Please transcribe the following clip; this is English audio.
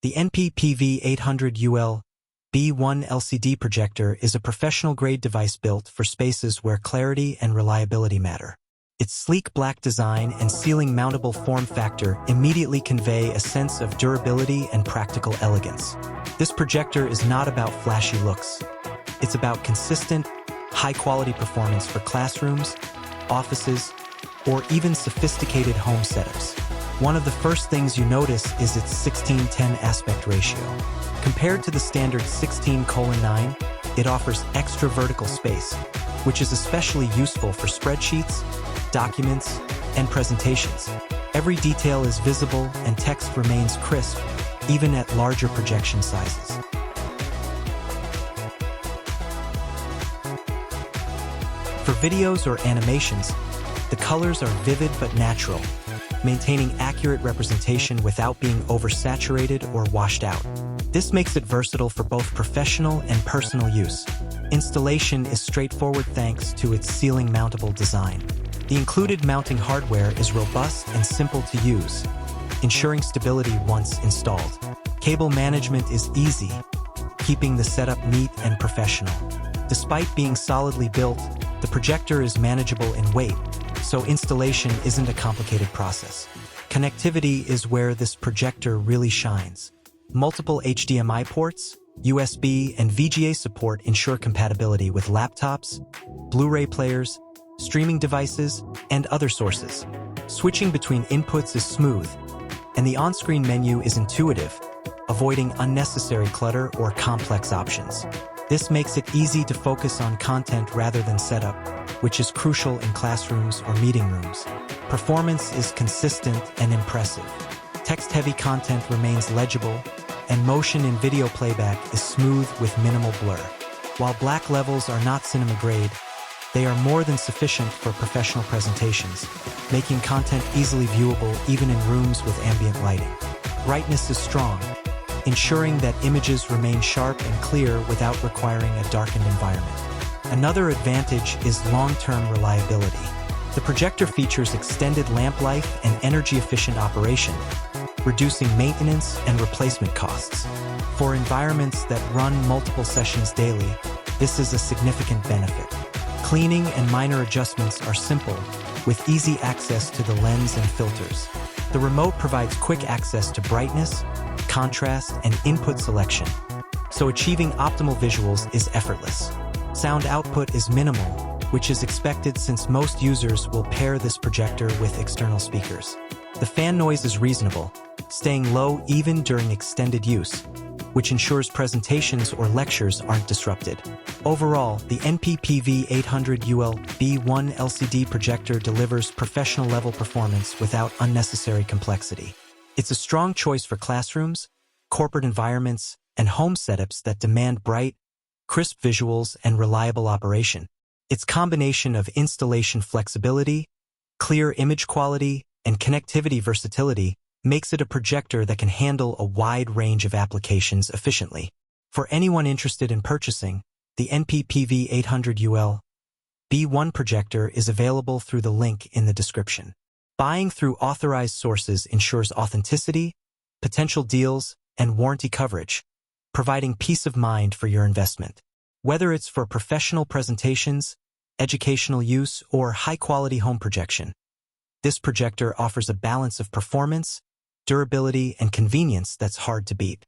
The NP-PV800UL-B1 LCD projector is a professional-grade device built for spaces where clarity and reliability matter. Its sleek black design and ceiling-mountable form factor immediately convey a sense of durability and practical elegance. This projector is not about flashy looks. It's about consistent, high-quality performance for classrooms, offices, or even sophisticated home setups. One of the first things you notice is its 16:10 aspect ratio. Compared to the standard 16:9, it offers extra vertical space, which is especially useful for spreadsheets, documents, and presentations. Every detail is visible and text remains crisp, even at larger projection sizes. For videos or animations, the colors are vivid but natural, maintaining accurate representation without being oversaturated or washed out. This makes it versatile for both professional and personal use. Installation is straightforward thanks to its ceiling-mountable design. The included mounting hardware is robust and simple to use, ensuring stability once installed. Cable management is easy, keeping the setup neat and professional. Despite being solidly built, the projector is manageable in weight, so installation isn't a complicated process. Connectivity is where this projector really shines. Multiple HDMI ports, USB, and VGA support ensure compatibility with laptops, Blu-ray players, streaming devices, and other sources. Switching between inputs is smooth, and the on-screen menu is intuitive, avoiding unnecessary clutter or complex options. This makes it easy to focus on content rather than setup, which is crucial in classrooms or meeting rooms. Performance is consistent and impressive. Text-heavy content remains legible, and motion and video playback is smooth with minimal blur. While black levels are not cinema-grade, they are more than sufficient for professional presentations, making content easily viewable even in rooms with ambient lighting. Brightness is strong, ensuring that images remain sharp and clear without requiring a darkened environment. Another advantage is long-term reliability. The projector features extended lamp life and energy-efficient operation, reducing maintenance and replacement costs. For environments that run multiple sessions daily, this is a significant benefit. Cleaning and minor adjustments are simple, with easy access to the lens and filters. The remote provides quick access to brightness, contrast, and input selection, so achieving optimal visuals is effortless. Sound output is minimal, which is expected since most users will pair this projector with external speakers. The fan noise is reasonable, staying low even during extended use, which ensures presentations or lectures aren't disrupted. Overall, the NP-PV800UL-B1 LCD projector delivers professional-level performance without unnecessary complexity. It's a strong choice for classrooms, corporate environments, and home setups that demand bright, crisp visuals and reliable operation. Its combination of installation flexibility, clear image quality, and connectivity versatility makes it a projector that can handle a wide range of applications efficiently. For anyone interested in purchasing, the NP-PV800UL-B1 projector is available through the link in the description. Buying through authorized sources ensures authenticity, potential deals, and warranty coverage, providing peace of mind for your investment. Whether it's for professional presentations, educational use, or high-quality home projection, this projector offers a balance of performance, durability, and convenience that's hard to beat.